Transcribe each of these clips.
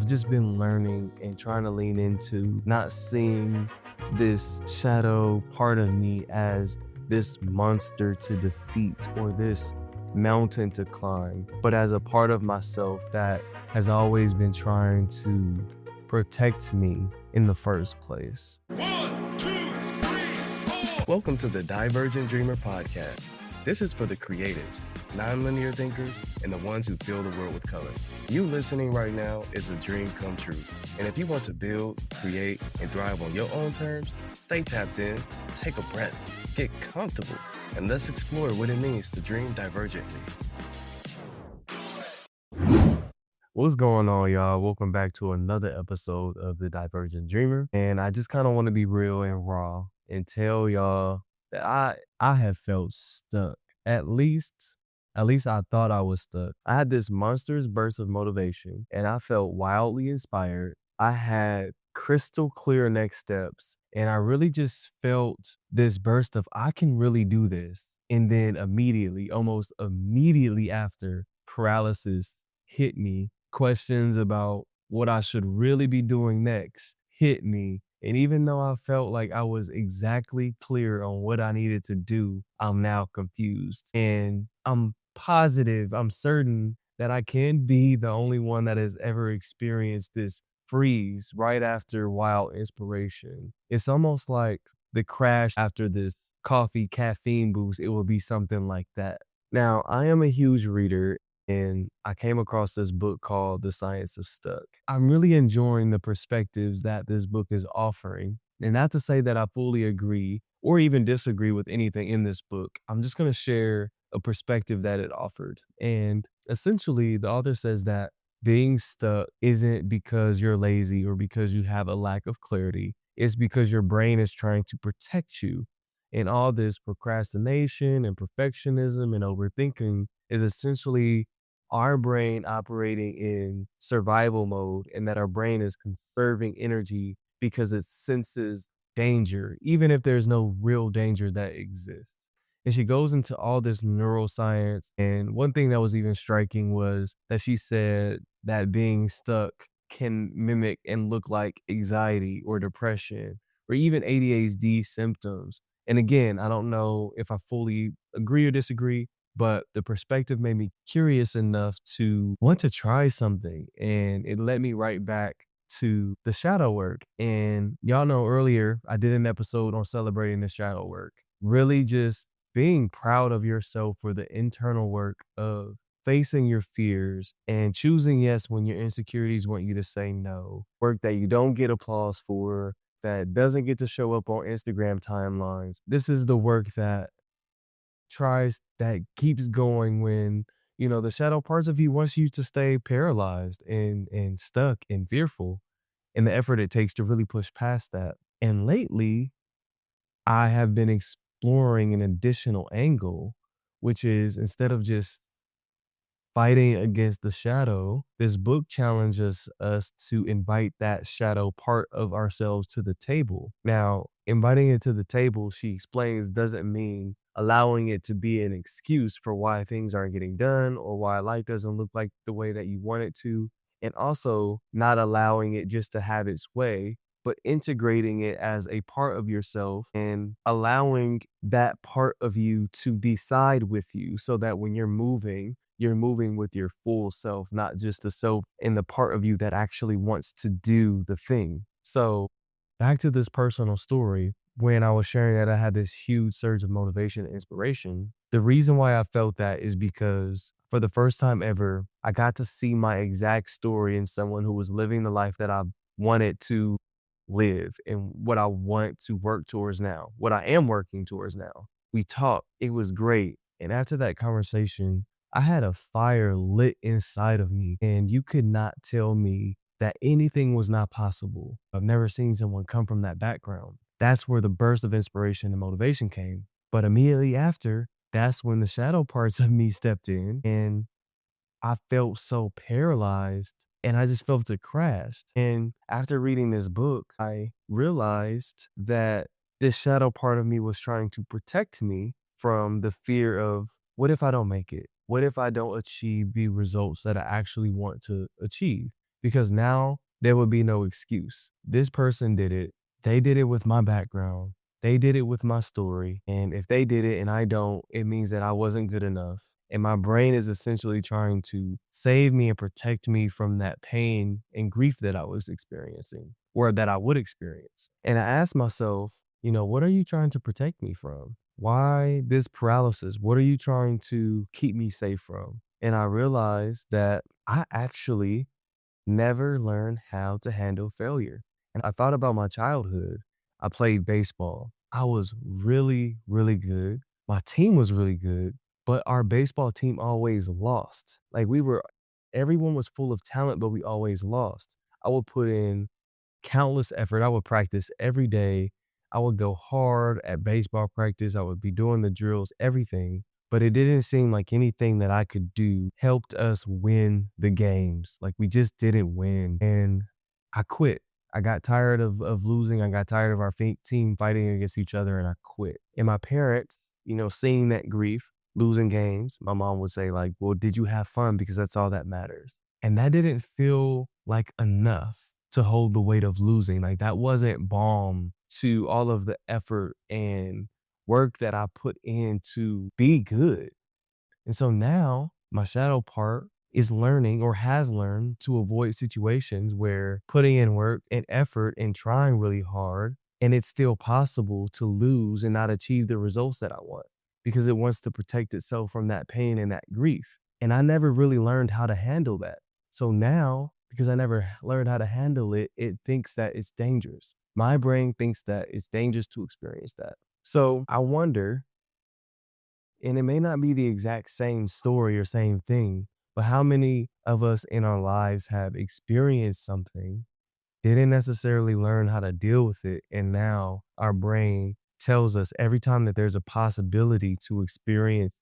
I've just been learning and trying to lean into not seeing this shadow part of me as this monster to defeat or this mountain to climb, but as a part of myself that has always been trying to protect me in the first place. 1, 2, 3, 4. Welcome to the Divergent Dreamer podcast. This is for the creatives, non-linear thinkers, and the ones who fill the world with color. You listening right now is a dream come true. And if you want to build, create, and thrive on your own terms, stay tapped in, take a breath, get comfortable, and let's explore what it means to dream divergently. What's going on, y'all? Welcome back to another episode of the Divergent Dreamer. And I just kind of want to be real and raw and tell y'all that I have felt stuck. At least I thought I was stuck. I had this monstrous burst of motivation and I felt wildly inspired. I had crystal clear next steps and I really just felt this burst of I can really do this. And then almost immediately after, paralysis hit me. Questions about what I should really be doing next hit me. And even though I felt like I was exactly clear on what I needed to do, I'm now confused. And I'm certain that I can't be the only one that has ever experienced this freeze right after wild inspiration. It's almost like the crash after this coffee caffeine boost. It will be something like that. Now, I am a huge reader and I came across this book called The Science of Stuck. I'm really enjoying the perspectives that this book is offering. And not to say that I fully agree or even disagree with anything in this book. I'm just going to share a perspective that it offered. And essentially, the author says that being stuck isn't because you're lazy or because you have a lack of clarity. It's because your brain is trying to protect you. And all this procrastination and perfectionism and overthinking is essentially our brain operating in survival mode, and that our brain is conserving energy because it senses danger, even if there's no real danger that exists. And she goes into all this neuroscience. And one thing that was even striking was that she said that being stuck can mimic and look like anxiety or depression or even ADHD symptoms. And again, I don't know if I fully agree or disagree, but the perspective made me curious enough to want to try something. And it led me right back to the shadow work. And y'all know earlier, I did an episode on celebrating the shadow work. Really just being proud of yourself for the internal work of facing your fears and choosing yes when your insecurities want you to say no. Work that you don't get applause for, that doesn't get to show up on Instagram timelines. This is the work that keeps going when, the shadow parts of you wants you to stay paralyzed and stuck and fearful, and the effort it takes to really push past that. And lately, I have been exploring an additional angle, which is instead of just fighting against the shadow, this book challenges us to invite that shadow part of ourselves to the table. Now, inviting it to the table, she explains, doesn't mean allowing it to be an excuse for why things aren't getting done or why life doesn't look like the way that you want it to. And also not allowing it just to have its way, but integrating it as a part of yourself and allowing that part of you to decide with you so that when you're moving with your full self, not just the self and the part of you that actually wants to do the thing. So back to this personal story, when I was sharing that I had this huge surge of motivation and inspiration, the reason why I felt that is because for the first time ever, I got to see my exact story in someone who was living the life that I wanted to live and what I want to work towards now, what I am working towards now. We talked, it was great. And after that conversation, I had a fire lit inside of me, and you could not tell me that anything was not possible. I've never seen someone come from that background. That's where the burst of inspiration and motivation came. But immediately after, that's when the shadow parts of me stepped in, and I felt so paralyzed and I just felt it crashed. And after reading this book, I realized that this shadow part of me was trying to protect me from the fear of, what if I don't make it? What if I don't achieve the results that I actually want to achieve? because now there would be no excuse. This person did it. They did it with my background. They did it with my story. And if they did it and I don't, it means that I wasn't good enough. And my brain is essentially trying to save me and protect me from that pain and grief that I was experiencing or that I would experience. And I asked myself, what are you trying to protect me from? Why this paralysis? What are you trying to keep me safe from? And I realized that I actually never learned how to handle failure. And I thought about my childhood. I played baseball. I was really, really good. My team was really good, but our baseball team always lost. Like everyone was full of talent, but we always lost. I would put in countless effort. I would practice every day. I would go hard at baseball practice. I would be doing the drills, everything. But it didn't seem like anything that I could do helped us win the games. Like we just didn't win. And I quit. I got tired of losing. I got tired of our team fighting against each other and I quit. And my parents, seeing that grief, losing games, my mom would say like, well, did you have fun? Because that's all that matters. And that didn't feel like enough to hold the weight of losing. Like that wasn't balm to all of the effort and work that I put in to be good. And so now my shadow part is learning or has learned to avoid situations where putting in work and effort and trying really hard and it's still possible to lose and not achieve the results that I want because it wants to protect itself from that pain and that grief. And I never really learned how to handle that. So now, because I never learned how to handle it, it thinks that it's dangerous. My brain thinks that it's dangerous to experience that. So I wonder, and it may not be the exact same story or same thing, but how many of us in our lives have experienced something, didn't necessarily learn how to deal with it, and now our brain tells us every time that there's a possibility to experience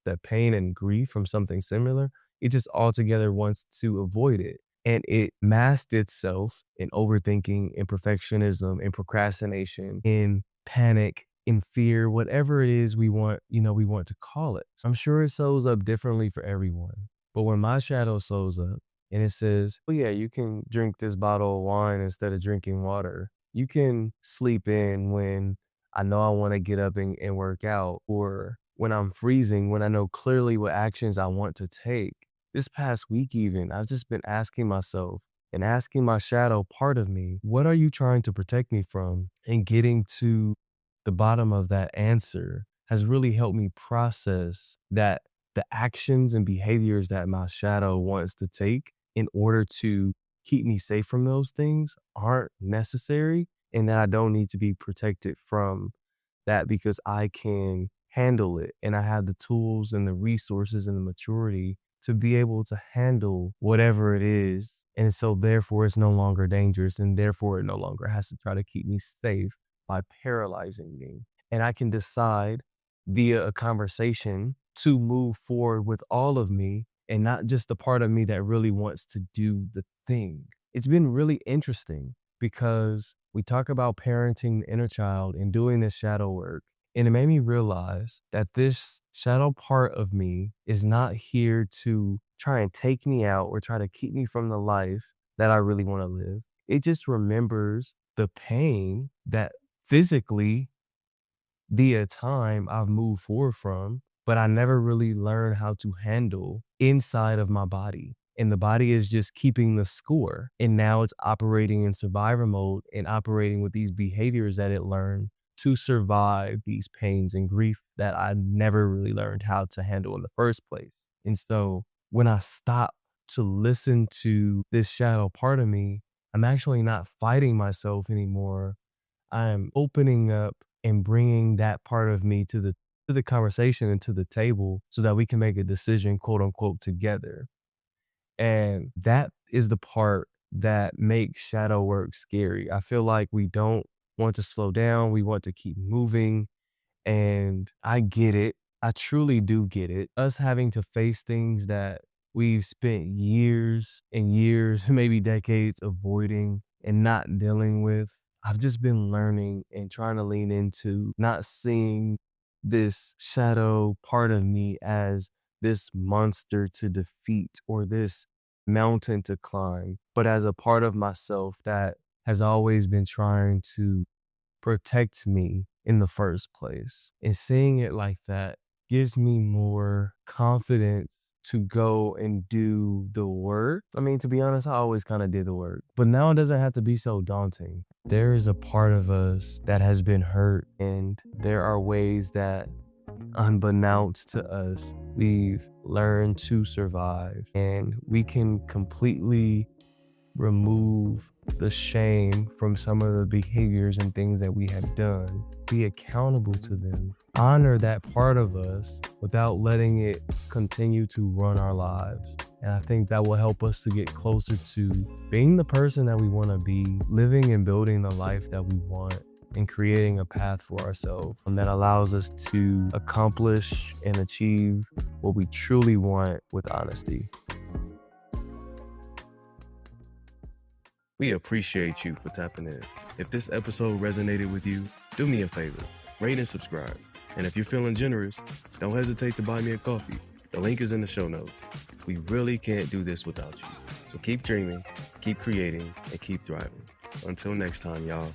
the pain and grief from something similar, it just altogether wants to avoid it. And it masked itself in overthinking, in perfectionism, in procrastination, in panic, in fear, whatever it is we want to call it. I'm sure it shows up differently for everyone. But when my shadow shows up and it says, oh yeah, you can drink this bottle of wine instead of drinking water. You can sleep in when I know I want to get up and work out, or when I'm freezing, when I know clearly what actions I want to take. This past week, even, I've just been asking myself and asking my shadow part of me, what are you trying to protect me from? And getting to the bottom of that answer has really helped me process that the actions and behaviors that my shadow wants to take in order to keep me safe from those things aren't necessary, and that I don't need to be protected from that because I can handle it and I have the tools and the resources and the maturity to be able to handle whatever it is. And so therefore it's no longer dangerous and therefore it no longer has to try to keep me safe by paralyzing me. And I can decide via a conversation to move forward with all of me and not just the part of me that really wants to do the thing. It's been really interesting because we talk about parenting the inner child and doing this shadow work. And it made me realize that this shadow part of me is not here to try and take me out or try to keep me from the life that I really want to live. It just remembers the pain that physically via time I've moved forward from, but I never really learned how to handle inside of my body. And the body is just keeping the score. And now it's operating in survivor mode and operating with these behaviors that it learned to survive these pains and grief that I never really learned how to handle in the first place. And so when I stop to listen to this shadow part of me, I'm actually not fighting myself anymore. I'm opening up and bringing that part of me to the conversation and to the table so that we can make a decision, quote unquote, together. And that is the part that makes shadow work scary. I feel like we don't want to slow down. We want to keep moving. And I get it. I truly do get it. Us having to face things that we've spent years and years, maybe decades avoiding and not dealing with. I've just been learning and trying to lean into not seeing this shadow part of me as this monster to defeat or this mountain to climb, but as a part of myself that has always been trying to protect me in the first place. And seeing it like that gives me more confidence to go and do the work. I mean, to be honest, I always kind of did the work, but now it doesn't have to be so daunting. There is a part of us that has been hurt, and there are ways that, unbeknownst to us, we've learned to survive, and we can completely remove the shame from some of the behaviors and things that we have done, be accountable to them, honor that part of us without letting it continue to run our lives. And I think that will help us to get closer to being the person that we want to be, living and building the life that we want, and creating a path for ourselves that allows us to accomplish and achieve what we truly want with honesty. We appreciate you for tapping in. If this episode resonated with you, do me a favor, rate and subscribe. And if you're feeling generous, don't hesitate to buy me a coffee. The link is in the show notes. We really can't do this without you. So keep dreaming, keep creating, and keep thriving. Until next time, y'all.